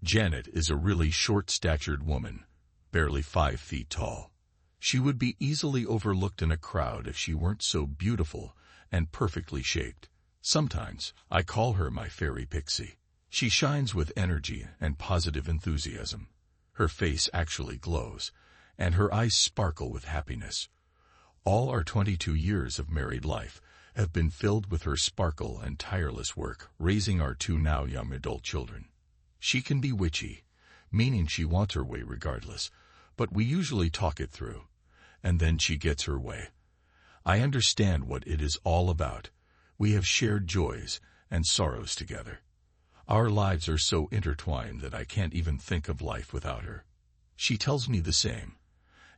Janet is a really short-statured woman, barely 5 feet tall. She would be easily overlooked in a crowd if she weren't so beautiful and perfectly shaped. Sometimes I call her my fairy pixie. She shines with energy and positive enthusiasm. Her face actually glows, and her eyes sparkle with happiness. All our 22 years of married life have been filled with her sparkle and tireless work raising our 2 now young adult children. She can be witchy, meaning she wants her way regardless, but we usually talk it through, and then she gets her way. I understand what it is all about. We have shared joys and sorrows together. Our lives are so intertwined that I can't even think of life without her. She tells me the same,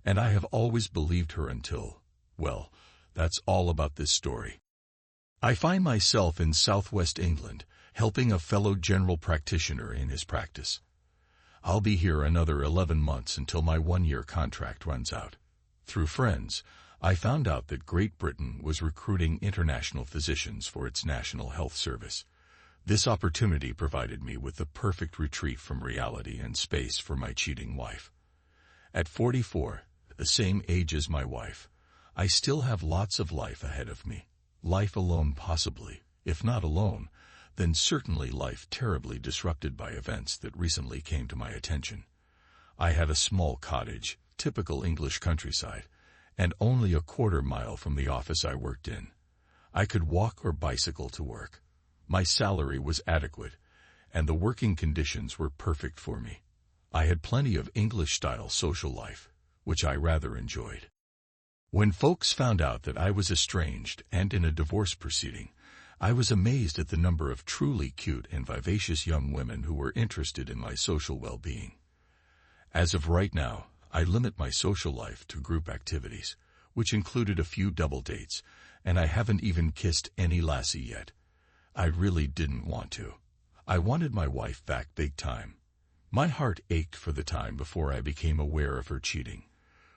and I have always believed her until, well, that's all about this story. I find myself in southwest England, helping a fellow general practitioner in his practice. I'll be here another 11 months until my 1-year contract runs out. Through friends, I found out that Great Britain was recruiting international physicians for its National Health Service. This opportunity provided me with the perfect retreat from reality and space for my cheating wife. At 44, the same age as my wife, I still have lots of life ahead of me. Life alone possibly, if not alone, then certainly life terribly disrupted by events that recently came to my attention. I had a small cottage, typical English countryside, and only a quarter-mile from the office I worked in. I could walk or bicycle to work. My salary was adequate, and the working conditions were perfect for me. I had plenty of English-style social life, which I rather enjoyed. When folks found out that I was estranged and in a divorce proceeding, I was amazed at the number of truly cute and vivacious young women who were interested in my social well-being. As of right now, I limit my social life to group activities, which included a few double dates, and I haven't even kissed any lassie yet. I really didn't want to. I wanted my wife back big time. My heart ached for the time before I became aware of her cheating.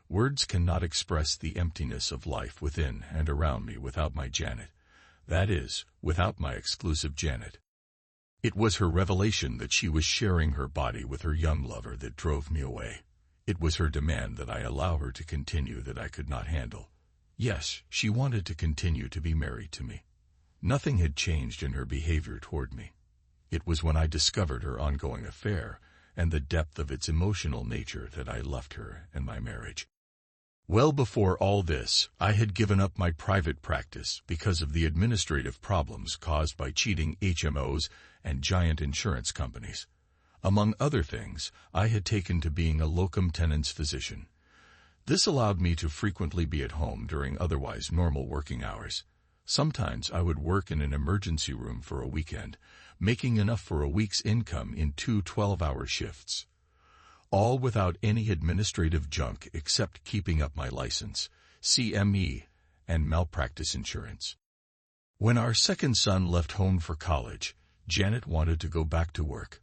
Words cannot express the emptiness of life within and around me without my Janet. That is, without my exclusive Janet. It was her revelation that she was sharing her body with her young lover that drove me away. It was her demand that I allow her to continue that I could not handle. Yes, she wanted to continue to be married to me. Nothing had changed in her behavior toward me. It was when I discovered her ongoing affair and the depth of its emotional nature that I left her and my marriage. Well before all this, I had given up my private practice because of the administrative problems caused by cheating HMOs and giant insurance companies. Among other things, I had taken to being a locum tenens physician. This allowed me to frequently be at home during otherwise normal working hours. Sometimes I would work in an emergency room for a weekend, making enough for a week's income in 2 12-hour shifts. All without any administrative junk except keeping up my license, CME, and malpractice insurance. When our second son left home for college, Janet wanted to go back to work.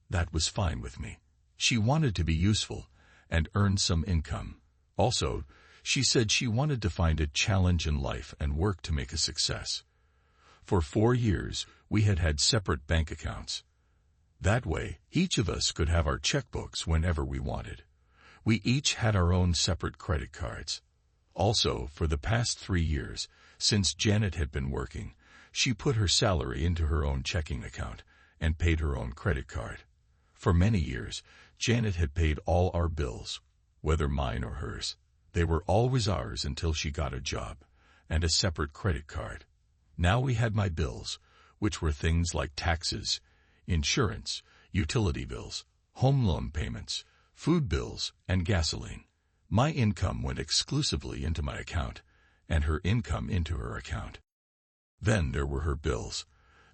That was fine with me. She wanted to be useful and earn some income. Also, she said she wanted to find a challenge in life and work to make a success. For 4 years, we had had separate bank accounts. That way, each of us could have our checkbooks whenever we wanted. We each had our own separate credit cards. Also, for the past 3 years, since Janet had been working, she put her salary into her own checking account and paid her own credit card. For many years, Janet had paid all our bills, whether mine or hers. They were always ours until she got a job and a separate credit card. Now we had my bills, which were things like taxes, insurance, utility bills, home loan payments, food bills, and gasoline. My income went exclusively into my account, and her income into her account. Then there were her bills.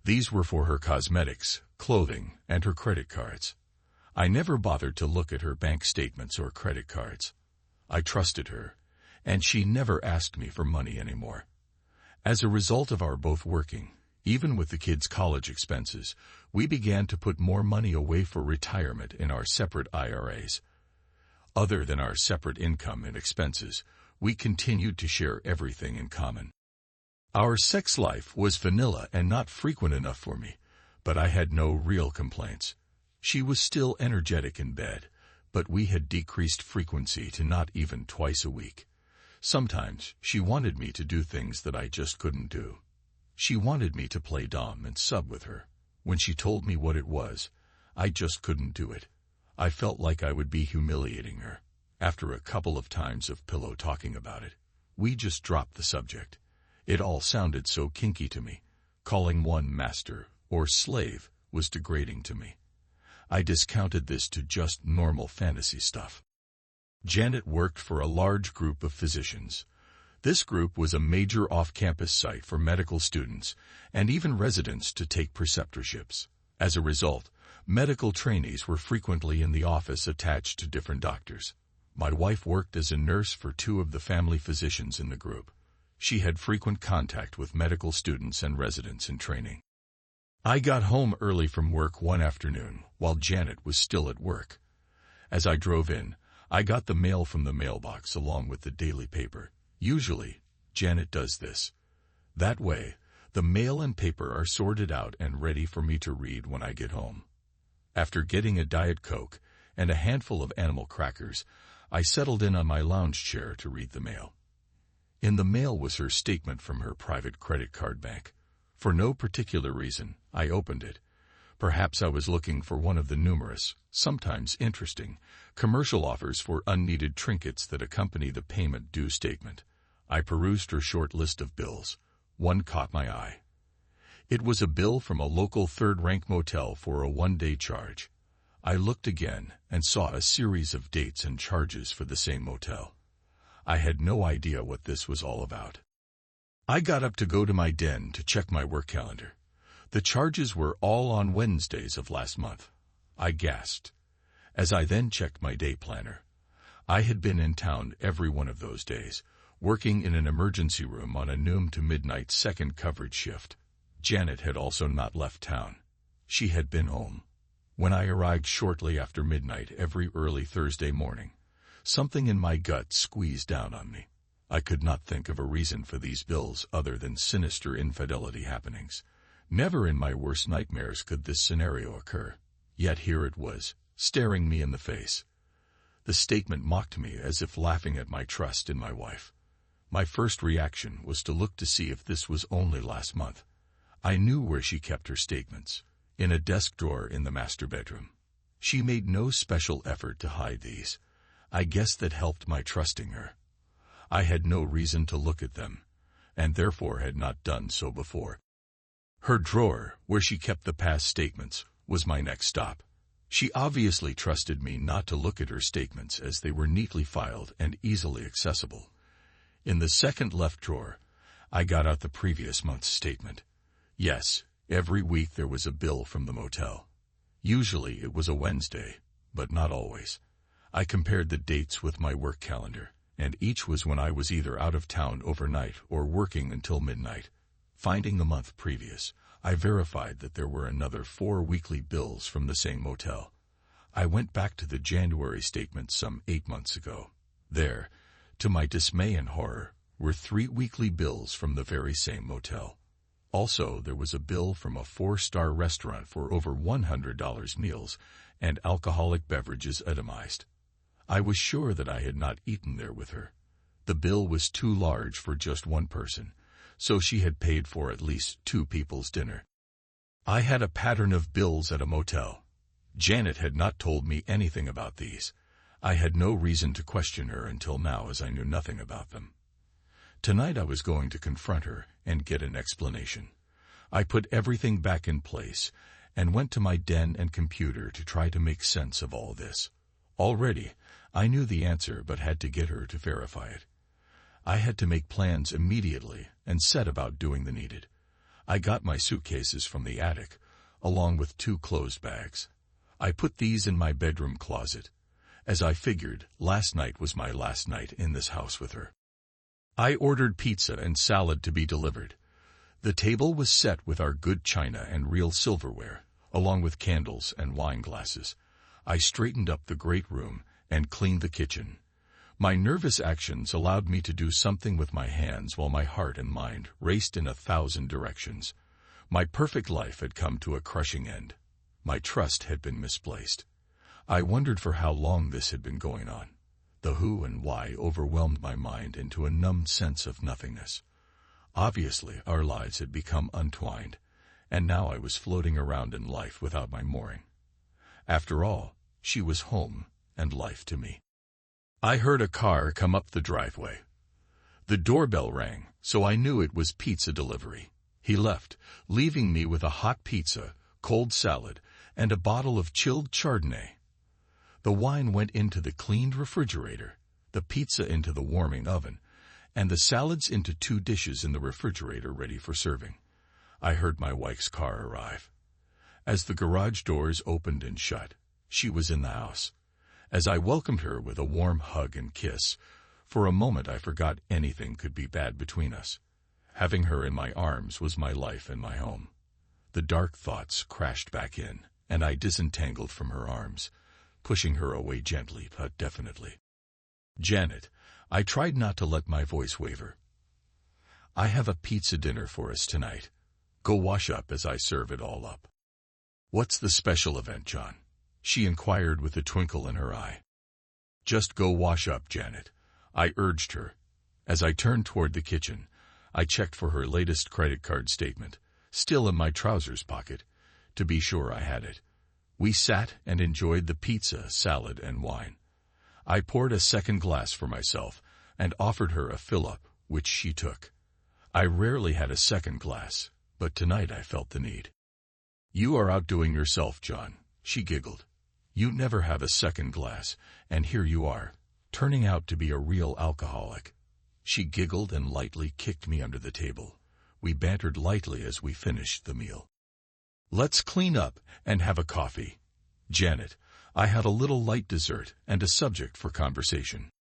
These were for her cosmetics, clothing, and her credit cards. I never bothered to look at her bank statements or credit cards. I trusted her, and she never asked me for money anymore. As a result of our both working, even with the kids' college expenses, we began to put more money away for retirement in our separate IRAs. Other than our separate income and expenses, we continued to share everything in common. Our sex life was vanilla and not frequent enough for me, but I had no real complaints. She was still energetic in bed, but we had decreased frequency to not even twice a week. Sometimes she wanted me to do things that I just couldn't do. She wanted me to play dom and sub with her. When she told me what it was, I just couldn't do it. I felt like I would be humiliating her. After a couple of times of pillow talking about it, we just dropped the subject. It all sounded so kinky to me. Calling one master or slave was degrading to me. I discounted this to just normal fantasy stuff. Janet worked for a large group of physicians. This group was a major off-campus site for medical students and even residents to take preceptorships. As a result, medical trainees were frequently in the office attached to different doctors. My wife worked as a nurse for two of the family physicians in the group. She had frequent contact with medical students and residents in training. I got home early from work one afternoon while Janet was still at work. As I drove in, I got the mail from the mailbox along with the daily paper. Usually, Janet does this. That way, the mail and paper are sorted out and ready for me to read when I get home. After getting a Diet Coke and a handful of animal crackers, I settled in on my lounge chair to read the mail. In the mail was her statement from her private credit card bank. For no particular reason, I opened it. Perhaps I was looking for one of the numerous, sometimes interesting, commercial offers for unneeded trinkets that accompany the payment due statement. I perused her short list of bills. One caught my eye. It was a bill from a local third-rank motel for a one-day charge. I looked again and saw a series of dates and charges for the same motel. I had no idea what this was all about. I got up to go to my den to check my work calendar. The charges were all on Wednesdays of last month. I gasped. As I then checked my day planner, I had been in town every one of those days, working in an emergency room on a noon to midnight second coverage shift. Janet had also not left town. She had been home. When I arrived shortly after midnight every early Thursday morning, something in my gut squeezed down on me. I could not think of a reason for these bills other than sinister infidelity happenings. Never in my worst nightmares could this scenario occur. Yet here it was, staring me in the face. The statement mocked me as if laughing at my trust in my wife. My first reaction was to look to see if this was only last month. I knew where she kept her statements, in a desk drawer in the master bedroom. She made no special effort to hide these. I guess that helped my trusting her. I had no reason to look at them, and therefore had not done so before. Her drawer, where she kept the past statements, was my next stop. She obviously trusted me not to look at her statements as they were neatly filed and easily accessible. In the second left drawer, I got out the previous month's statement. Yes, every week there was a bill from the motel. Usually it was a Wednesday, but not always. I compared the dates with my work calendar, and each was when I was either out of town overnight or working until midnight. Finding the month previous, I verified that there were another 4 weekly bills from the same motel. I went back to the January statement some 8 months ago. There, to my dismay and horror, were 3 weekly bills from the very same motel. Also, there was a bill from a 4-star restaurant for over $100 meals and alcoholic beverages itemized. I was sure that I had not eaten there with her. The bill was too large for just one person, so she had paid for at least 2 people's dinner. I had a pattern of bills at a motel. Janet had not told me anything about these. I had no reason to question her until now, as I knew nothing about them. Tonight I was going to confront her and get an explanation. I put everything back in place and went to my den and computer to try to make sense of all this. Already, I knew the answer but had to get her to verify it. I had to make plans immediately and set about doing the needed. I got my suitcases from the attic, along with 2 clothes bags. I put these in my bedroom closet, as I figured last night was my last night in this house with her. I ordered pizza and salad to be delivered. The table was set with our good china and real silverware, along with candles and wine glasses. I straightened up the great room and cleaned the kitchen. My nervous actions allowed me to do something with my hands while my heart and mind raced in 1,000 directions. My perfect life had come to a crushing end. My trust had been misplaced. I wondered for how long this had been going on. The who and why overwhelmed my mind into a numbed sense of nothingness. Obviously, our lives had become untwined, and now I was floating around in life without my mooring. After all, she was home and life to me. I heard a car come up the driveway. The doorbell rang, so I knew it was pizza delivery. He left, leaving me with a hot pizza, cold salad, and a bottle of chilled Chardonnay. The wine went into the cleaned refrigerator, the pizza into the warming oven, and the salads into 2 dishes in the refrigerator ready for serving. I heard my wife's car arrive. As the garage doors opened and shut, she was in the house. As I welcomed her with a warm hug and kiss, for a moment I forgot anything could be bad between us. Having her in my arms was my life and my home. The dark thoughts crashed back in, and I disentangled from her arms, pushing her away gently but definitely. "Janet," I tried not to let my voice waver. "I have a pizza dinner for us tonight. Go wash up as I serve it all up." "What's the special event, John?" she inquired with a twinkle in her eye. "Just go wash up, Janet," I urged her. As I turned toward the kitchen, I checked for her latest credit card statement, still in my trousers pocket, to be sure I had it. We sat and enjoyed the pizza, salad, and wine. I poured a second glass for myself and offered her a fill-up, which she took. I rarely had a second glass, but tonight I felt the need. "You are outdoing yourself, John," she giggled. "You never have a second glass, and here you are, turning out to be a real alcoholic." She giggled and lightly kicked me under the table. We bantered lightly as we finished the meal. "Let's clean up and have a coffee. Janet, I had a little light dessert and a subject for conversation."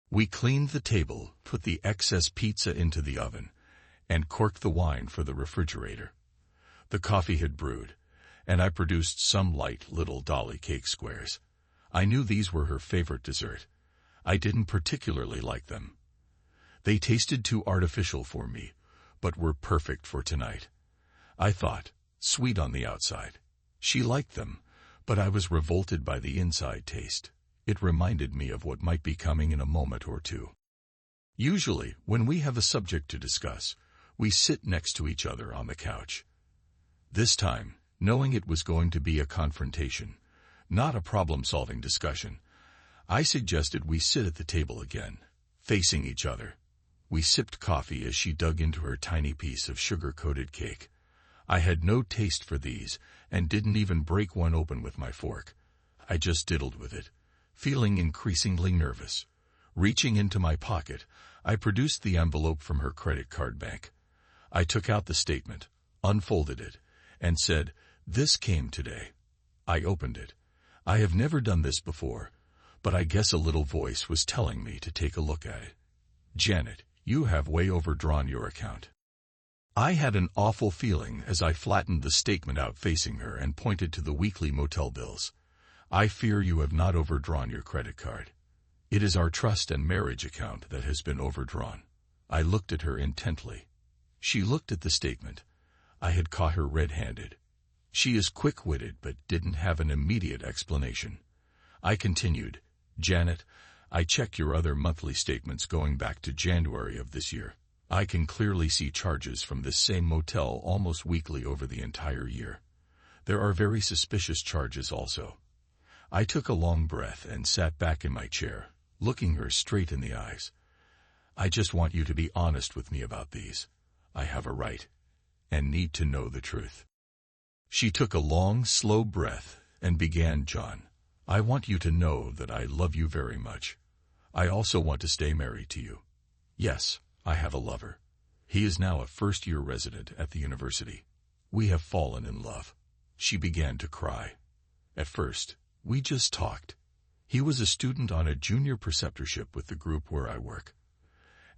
We cleaned the table, put the excess pizza into the oven, and corked the wine for the refrigerator. The coffee had brewed, and I produced some light little dolly cake squares. I knew these were her favorite dessert. I didn't particularly like them. They tasted too artificial for me, but were perfect for tonight. I thought, sweet on the outside. She liked them, but I was revolted by the inside taste. It reminded me of what might be coming in a moment or two. Usually, when we have a subject to discuss, we sit next to each other on the couch. This time, knowing it was going to be a confrontation, not a problem-solving discussion, I suggested we sit at the table again, facing each other. We sipped coffee as she dug into her tiny piece of sugar-coated cake. I had no taste for these, and didn't even break one open with my fork. I just diddled with it, feeling increasingly nervous. Reaching into my pocket, I produced the envelope from her credit card bank. I took out the statement, unfolded it, and said, "This came today." I opened it. I have never done this before, but I guess a little voice was telling me to take a look at it. "Janet, you have way overdrawn your account." I had an awful feeling as I flattened the statement out facing her and pointed to the weekly motel bills. "I fear you have not overdrawn your credit card. It is our trust and marriage account that has been overdrawn." I looked at her intently. She looked at the statement. I had caught her red-handed. She is quick-witted but didn't have an immediate explanation. I continued, "Janet, I checked your other monthly statements going back to January of this year. I can clearly see charges from this same motel almost weekly over the entire year. There are very suspicious charges also." I took a long breath and sat back in my chair, looking her straight in the eyes. "I just want you to be honest with me about these. I have a right, and need to know the truth." She took a long, slow breath and began, "John, I want you to know that I love you very much. I also want to stay married to you. Yes, I have a lover. He is now a first-year resident at the university. We have fallen in love." She began to cry. "At first, we just talked. He was a student on a junior preceptorship with the group where I work.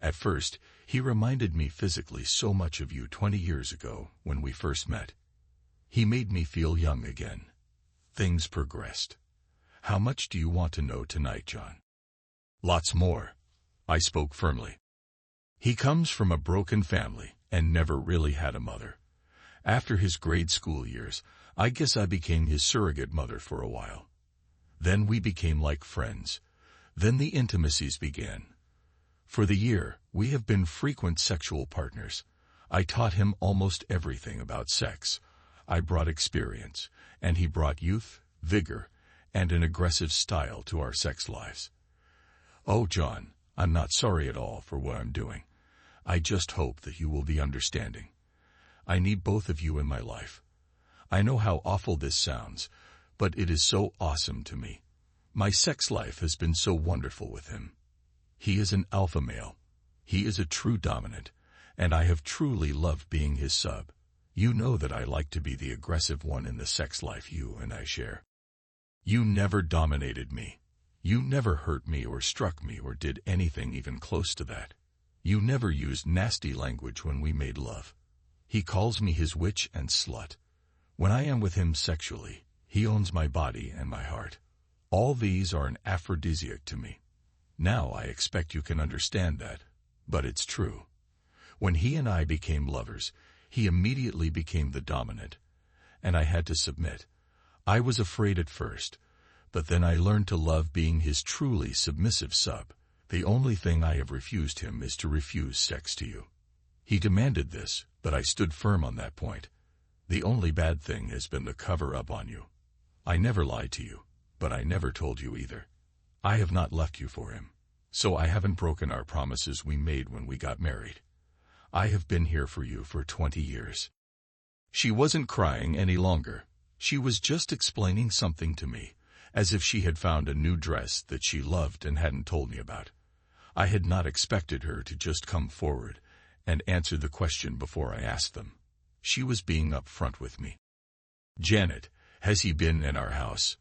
At first, he reminded me physically so much of you 20 years ago when we first met. He made me feel young again. Things progressed. How much do you want to know tonight, John?" "Lots more," I spoke firmly. "He comes from a broken family and never really had a mother. After his grade school years, I guess I became his surrogate mother for a while. Then we became like friends. Then the intimacies began. For the year, we have been frequent sexual partners. I taught him almost everything about sex. I brought experience, and he brought youth, vigor, and an aggressive style to our sex lives. Oh, John, I'm not sorry at all for what I'm doing. I just hope that you will be understanding. I need both of you in my life. I know how awful this sounds, but it is so awesome to me. My sex life has been so wonderful with him. He is an alpha male. He is a true dominant, and I have truly loved being his sub. You know that I like to be the aggressive one in the sex life you and I share. You never dominated me. You never hurt me or struck me or did anything even close to that. You never used nasty language when we made love. He calls me his witch and slut. When I am with him sexually, he owns my body and my heart. All these are an aphrodisiac to me. Now I expect you can understand that, but it's true. When he and I became lovers, he immediately became the dominant, and I had to submit. I was afraid at first, but then I learned to love being his truly submissive sub. The only thing I have refused him is to refuse sex to you. He demanded this, but I stood firm on that point. The only bad thing has been the cover-up on you. I never lied to you, but I never told you either. I have not left you for him, so I haven't broken our promises we made when we got married. I have been here for you for 20 years. She wasn't crying any longer. She was just explaining something to me, as if she had found a new dress that she loved and hadn't told me about. I had not expected her to just come forward and answer the question before I asked them. She was being upfront with me. Janet, has he been in our house?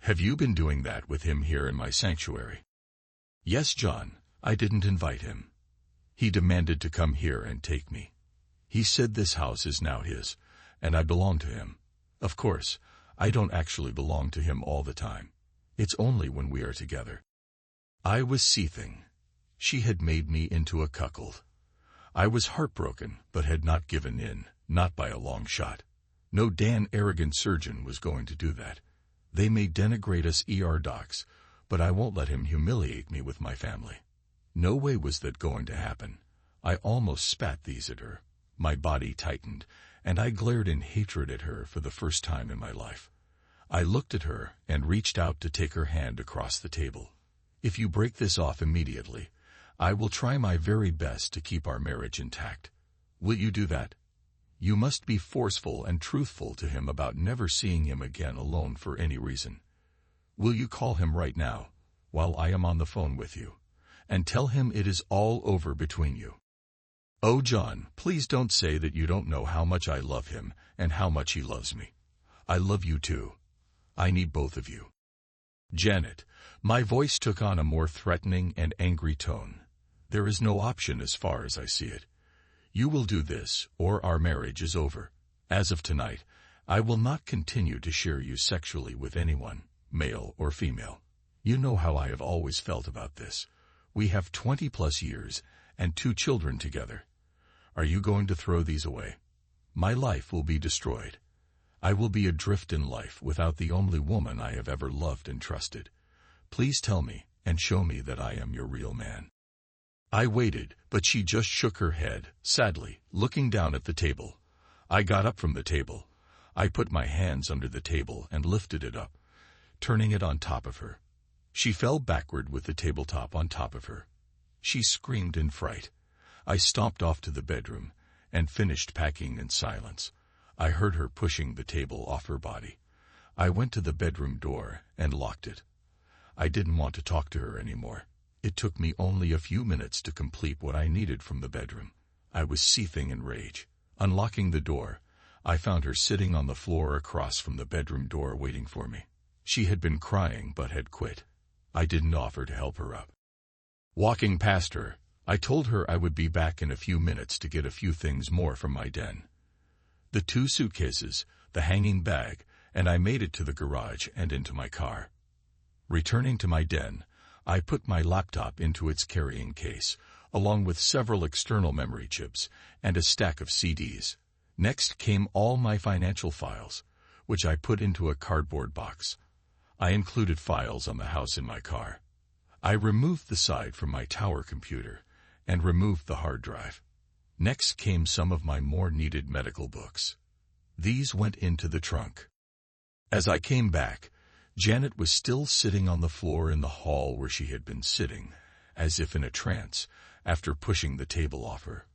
Have you been doing that with him here in my sanctuary? Yes, John, I didn't invite him. He demanded to come here and take me. He said this house is now his, and I belong to him. Of course, I don't actually belong to him all the time. It's only when we are together. I was seething. She had made me into a cuckold. I was heartbroken, but had not given in, not by a long shot. No damn arrogant surgeon was going to do that. They may denigrate us ER docs, but I won't let him humiliate me with my family. No way was that going to happen. I almost spat these at her. My body tightened, and I glared in hatred at her for the first time in my life. I looked at her and reached out to take her hand across the table. If you break this off immediately, I will try my very best to keep our marriage intact. Will you do that? You must be forceful and truthful to him about never seeing him again alone for any reason. Will you call him right now, while I am on the phone with you, and tell him it is all over between you? Oh, John, please don't say that you don't know how much I love him and how much he loves me. I love you too. I need both of you. Janet, my voice took on a more threatening and angry tone. There is no option as far as I see it. You will do this, or our marriage is over. As of tonight, I will not continue to share you sexually with anyone, male or female. You know how I have always felt about this. We have 20+ years and 2 children together. Are you going to throw these away? My life will be destroyed. I will be adrift in life without the only woman I have ever loved and trusted. Please tell me and show me that I am your real man. I waited, but she just shook her head, sadly, looking down at the table. I got up from the table. I put my hands under the table and lifted it up, turning it on top of her. She fell backward with the tabletop on top of her. She screamed in fright. I stomped off to the bedroom and finished packing in silence. I heard her pushing the table off her body. I went to the bedroom door and locked it. I didn't want to talk to her anymore. It took me only a few minutes to complete what I needed from the bedroom. I was seething in rage. Unlocking the door, I found her sitting on the floor across from the bedroom door waiting for me. She had been crying but had quit. I didn't offer to help her up. Walking past her, I told her I would be back in a few minutes to get a few things more from my den. The 2 suitcases, the hanging bag, and I made it to the garage and into my car. Returning to my den, I put my laptop into its carrying case, along with several external memory chips and a stack of CDs. Next came all my financial files, which I put into a cardboard box. I included files on the house in my car. I removed the side from my tower computer and removed the hard drive. Next came some of my more needed medical books. These went into the trunk. As I came back, Janet was still sitting on the floor in the hall where she had been sitting, as if in a trance, after pushing the table off her.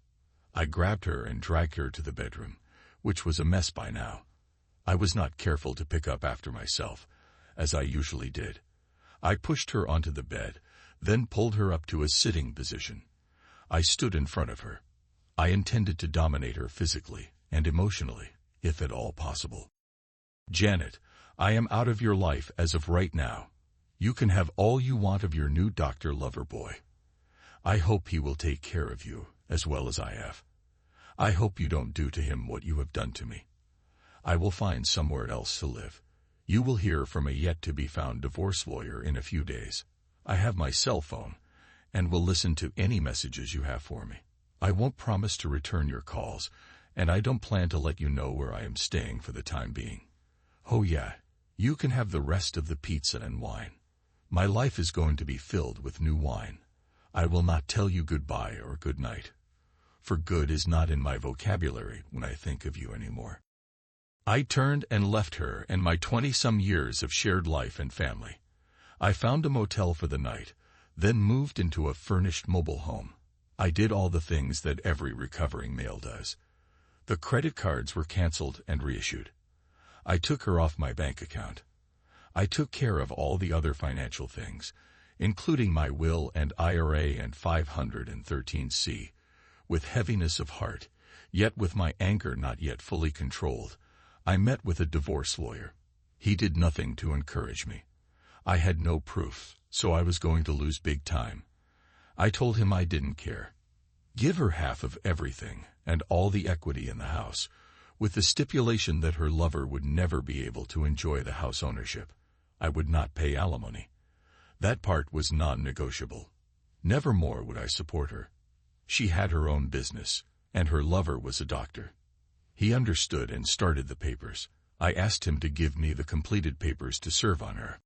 I grabbed her and dragged her to the bedroom, which was a mess by now. I was not careful to pick up after myself, as I usually did. I pushed her onto the bed, then pulled her up to a sitting position. I stood in front of her. I intended to dominate her physically and emotionally, if at all possible. "Janet, I am out of your life as of right now. You can have all you want of your new Dr. Loverboy. I hope he will take care of you, as well as I have. I hope you don't do to him what you have done to me. I will find somewhere else to live. You will hear from a yet-to-be-found divorce lawyer in a few days. I have my cell phone, and will listen to any messages you have for me. I won't promise to return your calls, and I don't plan to let you know where I am staying for the time being. Oh yeah, you can have the rest of the pizza and wine. My life is going to be filled with new wine. I will not tell you goodbye or good night, for good is not in my vocabulary when I think of you anymore." I turned and left her and my 20-some years of shared life and family. I found a motel for the night, then moved into a furnished mobile home. I did all the things that every recovering male does. The credit cards were canceled and reissued. I took her off my bank account. I took care of all the other financial things, including my will and IRA and 513C, with heaviness of heart, yet with my anger not yet fully controlled. I met with a divorce lawyer. He did nothing to encourage me. I had no proof, so I was going to lose big time. I told him I didn't care. Give her half of everything and all the equity in the house, with the stipulation that her lover would never be able to enjoy the house ownership. I would not pay alimony. That part was non-negotiable. Nevermore would I support her. She had her own business, and her lover was a doctor. He understood and started the papers. I asked him to give me the completed papers to serve on her.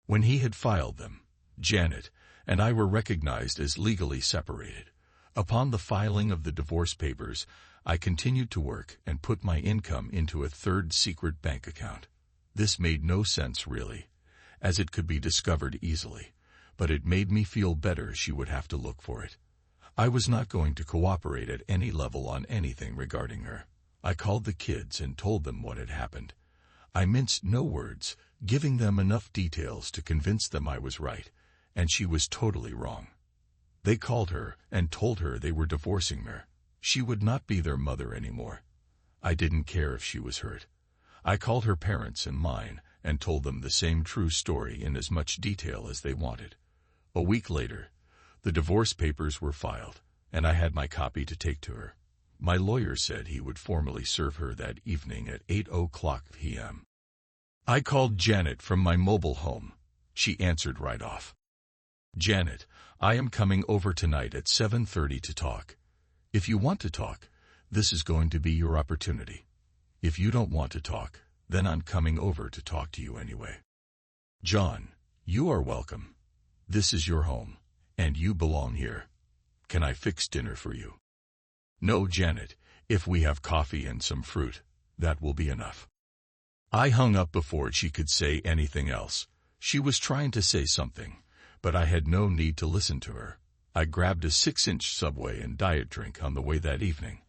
When he had filed them, Janet and I were recognized as legally separated. Upon the filing of the divorce papers, I continued to work and put my income into a third secret bank account. This made no sense really, as it could be discovered easily, but it made me feel better she would have to look for it. I was not going to cooperate at any level on anything regarding her. I called the kids and told them what had happened. I minced no words, giving them enough details to convince them I was right, and she was totally wrong. They called her and told her they were divorcing her. She would not be their mother anymore. I didn't care if she was hurt. I called her parents and mine and told them the same true story in as much detail as they wanted. A week later, the divorce papers were filed, and I had my copy to take to her. My lawyer said he would formally serve her that evening at 8:00 p.m. I called Janet from my mobile home. She answered right off. "Janet, I am coming over tonight at 7:30 to talk. If you want to talk, this is going to be your opportunity. If you don't want to talk, then I'm coming over to talk to you anyway. John, you are welcome. This is your home, and you belong here. Can I fix dinner for you?" "No, Janet, if we have coffee and some fruit, that will be enough." I hung up before she could say anything else. She was trying to say something, but I had no need to listen to her. I grabbed a 6-inch Subway and diet drink on the way that evening.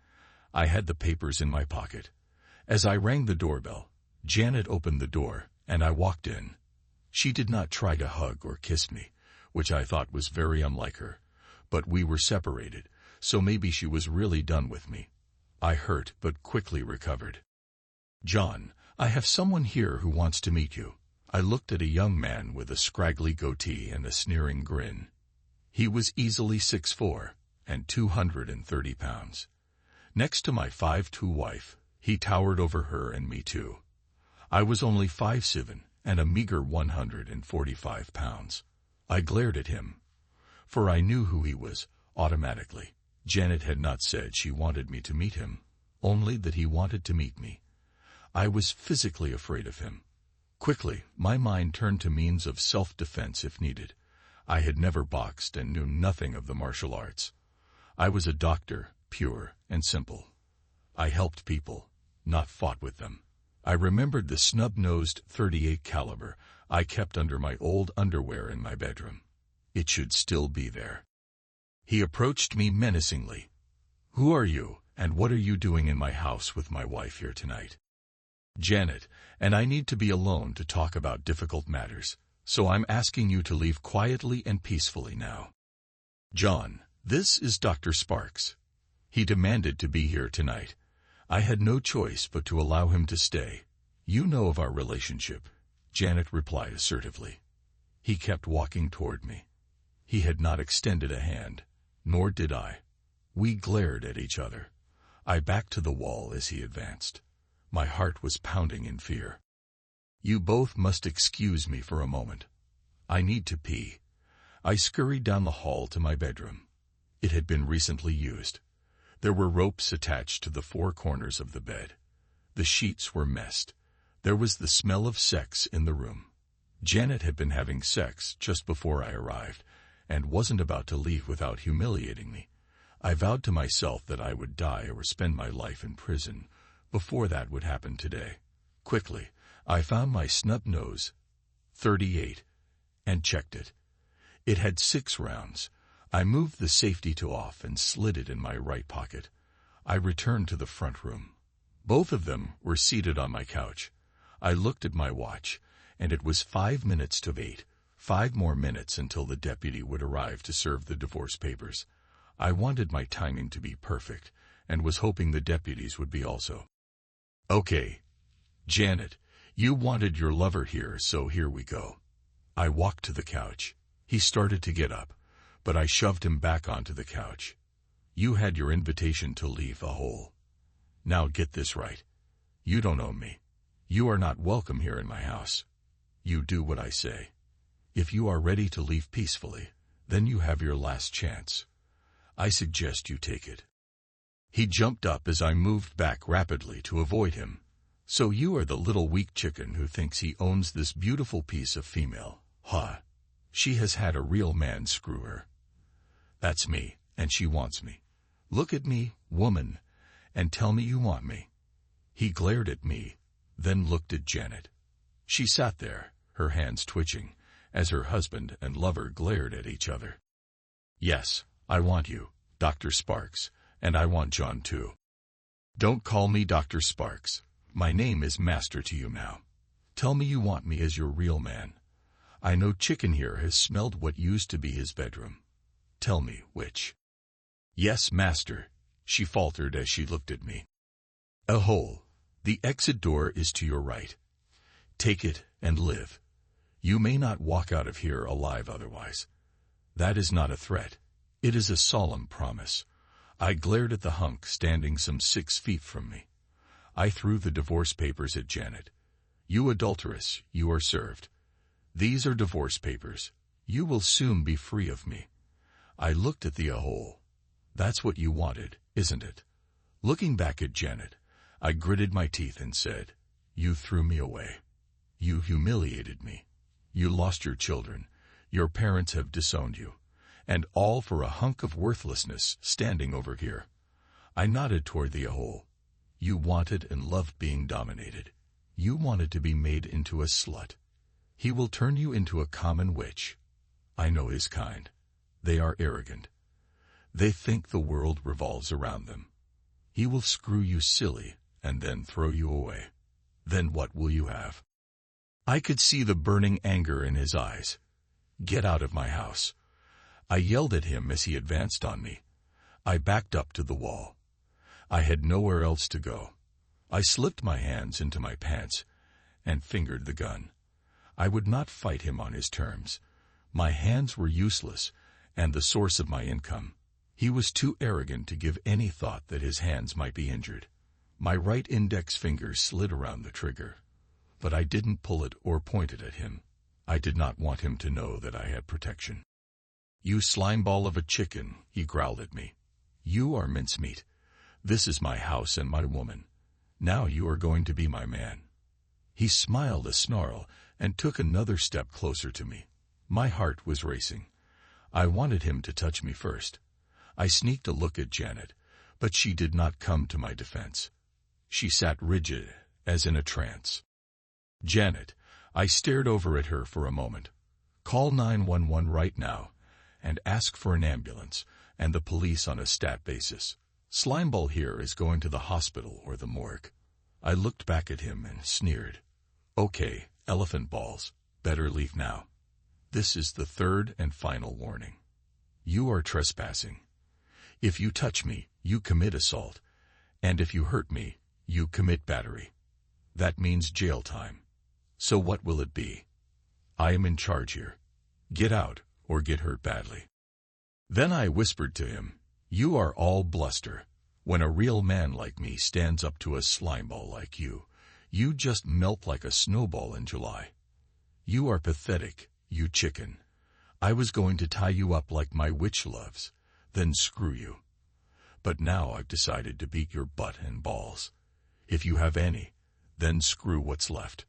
I had the papers in my pocket. As I rang the doorbell, Janet opened the door, and I walked in. She did not try to hug or kiss me, which I thought was very unlike her, but we were separated, so maybe she was really done with me. I hurt but quickly recovered. "John, I have someone here who wants to meet you." I looked at a young man with a scraggly goatee and a sneering grin. He was easily 6'4" and 230 pounds. Next to my 5'2" wife, he towered over her and me too. I was only 5'7" and a meager 145 pounds. I glared at him, for I knew who he was automatically. Janet had not said she wanted me to meet him, only that he wanted to meet me. I was physically afraid of him. Quickly, my mind turned to means of self-defense if needed. I had never boxed and knew nothing of the martial arts. I was a doctor, pure and simple. I helped people, not fought with them. I remembered the snub-nosed .38 caliber I kept under my old underwear in my bedroom. It should still be there. He approached me menacingly. "Who are you, and what are you doing in my house with my wife here tonight?" "Janet, and I need to be alone to talk about difficult matters, so I'm asking you to leave quietly and peacefully now." "John, this is Dr. Sparks. He demanded to be here tonight. I had no choice but to allow him to stay. You know of our relationship," Janet replied assertively. He kept walking toward me. He had not extended a hand, nor did I. We glared at each other. I backed to the wall as he advanced. My heart was pounding in fear. "You both must excuse me for a moment. I need to pee." I scurried down the hall to my bedroom. It had been recently used. There were ropes attached to the four corners of the bed. The sheets were messed. There was the smell of sex in the room. Janet had been having sex just before I arrived, and wasn't about to leave without humiliating me. I vowed to myself that I would die or spend my life in prison before that would happen today. Quickly, I found my snub-nose .38 and checked it. It had 6 rounds. I moved the safety to off and slid it in my right pocket. I returned to the front room. Both of them were seated on my couch. I looked at my watch, and it was 5 minutes to 8. 5 more minutes until the deputy would arrive to serve the divorce papers. I wanted my timing to be perfect, and was hoping the deputies would be also. "Okay, Janet, you wanted your lover here, so here we go." I walked to the couch. He started to get up, but I shoved him back onto the couch. "You had your invitation to leave a hole. Now get this right. You don't own me. You are not welcome here in my house. You do what I say. If you are ready to leave peacefully, then you have your last chance. I suggest you take it." He jumped up as I moved back rapidly to avoid him. "So you are the little weak chicken who thinks he owns this beautiful piece of female, huh? She has had a real man screw her. That's me, and she wants me. Look at me, woman, and tell me you want me." He glared at me, then looked at Janet. She sat there, her hands twitching, as her husband and lover glared at each other. "Yes, I want you, Dr. Sparks, and I want John too. Don't call me Dr. Sparks. My name is Master to you now. Tell me you want me as your real man. I know Chicken here has smelled what used to be his bedroom. Tell me which." "Yes, Master," she faltered as she looked at me. "A hole. The exit door is to your right. Take it and live. You may not walk out of here alive otherwise. That is not a threat. It is a solemn promise." I glared at the hunk standing some 6 feet from me. I threw the divorce papers at Janet. "You adulteress, you are served. These are divorce papers. You will soon be free of me." I looked at the hole. "That's what you wanted, isn't it?" Looking back at Janet, I gritted my teeth and said, "You threw me away. You humiliated me. You lost your children. Your parents have disowned you. And all for a hunk of worthlessness standing over here." I nodded toward the hole. "You wanted and loved being dominated. You wanted to be made into a slut. He will turn you into a common witch. I know his kind. They are arrogant. They think the world revolves around them. He will screw you silly and then throw you away. Then what will you have?" I could see the burning anger in his eyes. "Get out of my house." I yelled at him as he advanced on me. I backed up to the wall. I had nowhere else to go. I slipped my hands into my pants and fingered the gun. I would not fight him on his terms. My hands were useless and the source of my income. He was too arrogant to give any thought that his hands might be injured. My right index finger slid around the trigger, but I didn't pull it or point it at him. I did not want him to know that I had protection. "You slimeball of a chicken," he growled at me. "You are mincemeat. This is my house and my woman. Now you are going to be my man." He smiled a snarl and took another step closer to me. My heart was racing. I wanted him to touch me first. I sneaked a look at Janet, but she did not come to my defense. She sat rigid, as in a trance. "Janet," I stared over at her for a moment. "Call 911 right now, and ask for an ambulance and the police on a stat basis. Slimeball here is going to the hospital or the morgue." I looked back at him and sneered. "Okay, elephant balls, better leave now. This is the third and final warning. You are trespassing. If you touch me, you commit assault, and if you hurt me, you commit battery. That means jail time. So what will it be? I am in charge here. Get out or get hurt badly." Then I whispered to him, "You are all bluster. When a real man like me stands up to a slimeball like you, you just melt like a snowball in July. You are pathetic, you chicken. I was going to tie you up like my witch loves, then screw you. But now I've decided to beat your butt and balls. If you have any, then screw what's left.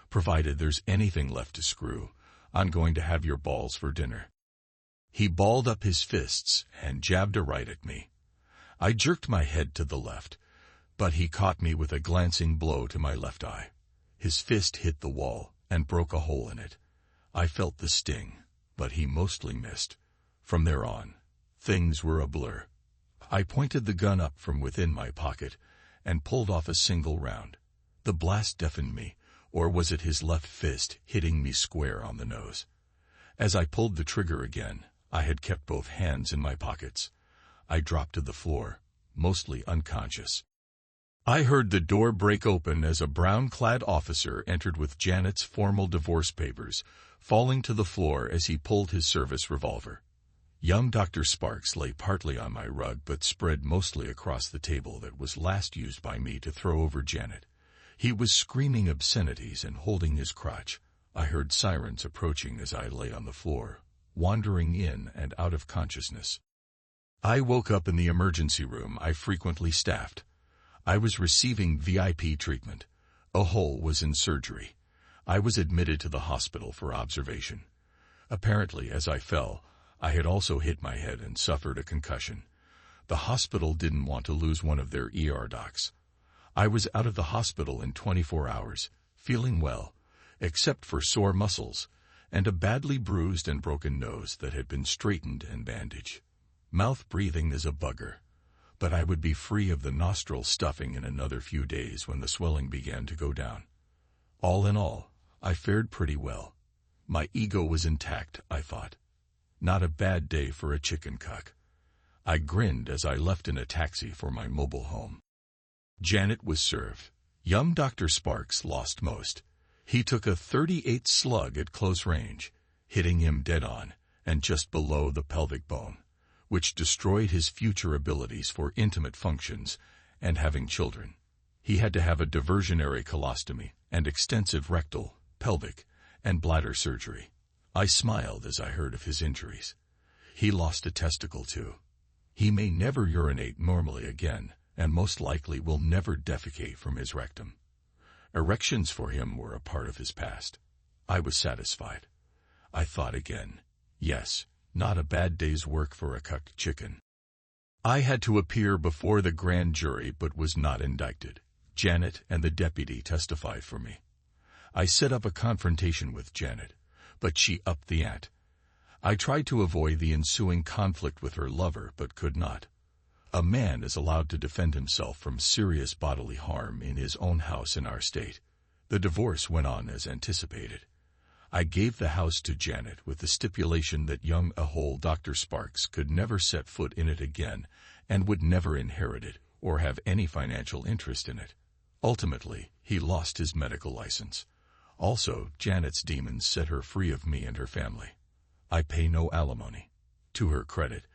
Provided there's anything left to screw, I'm going to have your balls for dinner." He balled up his fists and jabbed a right at me. I jerked my head to the left, but he caught me with a glancing blow to my left eye. His fist hit the wall and broke a hole in it. I felt the sting, but he mostly missed. From there on, things were a blur. I pointed the gun up from within my pocket and pulled off a single round. The blast deafened me, or was it his left fist hitting me square on the nose? As I pulled the trigger again, I had kept both hands in my pockets. I dropped to the floor, mostly unconscious. I heard the door break open as a brown-clad officer entered with Janet's formal divorce papers, falling to the floor as he pulled his service revolver. Young Dr. Sparks lay partly on my rug but spread mostly across the table that was last used by me to throw over Janet. He was screaming obscenities and holding his crotch. I heard sirens approaching as I lay on the floor, wandering in and out of consciousness. I woke up in the emergency room I frequently staffed. I was receiving VIP treatment. A hole was in surgery. I was admitted to the hospital for observation. Apparently, as I fell, I had also hit my head and suffered a concussion. The hospital didn't want to lose one of their ER docs. I was out of the hospital in 24 hours, feeling well, except for sore muscles and a badly bruised and broken nose that had been straightened and bandaged. Mouth breathing is a bugger, but I would be free of the nostril stuffing in another few days when the swelling began to go down. All in all, I fared pretty well. My ego was intact, I thought. Not a bad day for a chicken cuck. I grinned as I left in a taxi for my mobile home. Janet was served. Young Dr. Sparks lost most. He took a .38 slug at close range, hitting him dead on and just below the pelvic bone, which destroyed his future abilities for intimate functions and having children. He had to have a diversionary colostomy and extensive rectal, pelvic, and bladder surgery. I smiled as I heard of his injuries. He lost a testicle too. He may never urinate normally again, and most likely will never defecate from his rectum. Erections for him were a part of his past. I was satisfied. I thought again. Yes, not a bad day's work for a cucked chicken. I had to appear before the grand jury but was not indicted. Janet and the deputy testified for me. I set up a confrontation with Janet, but she upped the ante. I tried to avoid the ensuing conflict with her lover but could not. A man is allowed to defend himself from serious bodily harm in his own house in our state. The divorce went on as anticipated. I gave the house to Janet with the stipulation that young a-hole Dr. Sparks could never set foot in it again and would never inherit it or have any financial interest in it. Ultimately, he lost his medical license. Also, Janet's demons set her free of me and her family. I pay no alimony. To her credit,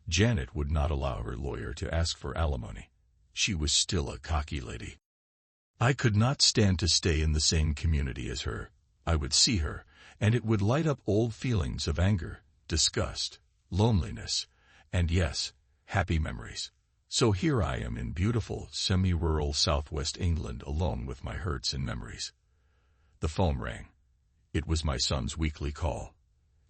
Janet would not allow her lawyer to ask for alimony. She was still a cocky lady. I could not stand to stay in the same community as her. I would see her, and it would light up old feelings of anger, disgust, loneliness, and yes, happy memories. So here I am in beautiful, semi-rural southwest England alone with my hurts and memories. The phone rang. It was my son's weekly call.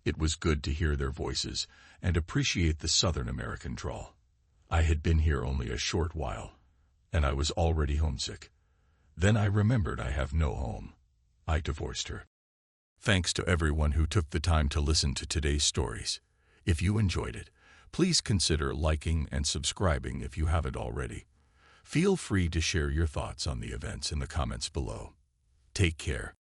It was good to hear their voices and appreciate the Southern American drawl. I had been here only a short while, and I was already homesick. Then I remembered I have no home. I divorced her. Thanks to everyone who took the time to listen to today's stories. If you enjoyed it, please consider liking and subscribing if you haven't already. Feel free to share your thoughts on the events in the comments below. Take care.